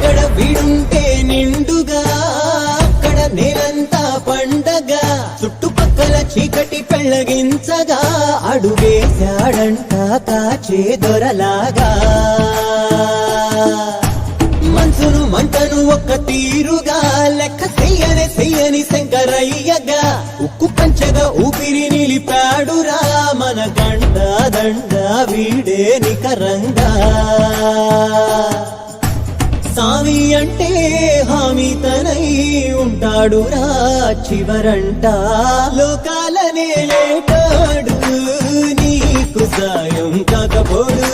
ఎక్కడ వీడుంటే నిండుగా అక్కడ నేలంతా పండగ చుట్టుపక్కల చీకటి పెళ్ళగించగా అడుగేశాడంట కాచే దొరలాగా మనసును మంటను ఒక్క తీరుగా లెక్క చెయ్యని శంకరయ్యగా ఉక్కు పంచగా ఊపిరి నిలిపాడురా మన గండ దండ వీడే నికరంగా సామి అంటే హామీ తనై ఉంటాడురా చివరంట లోకాలనే లేటాడు నీకు సాయం కాకపోడు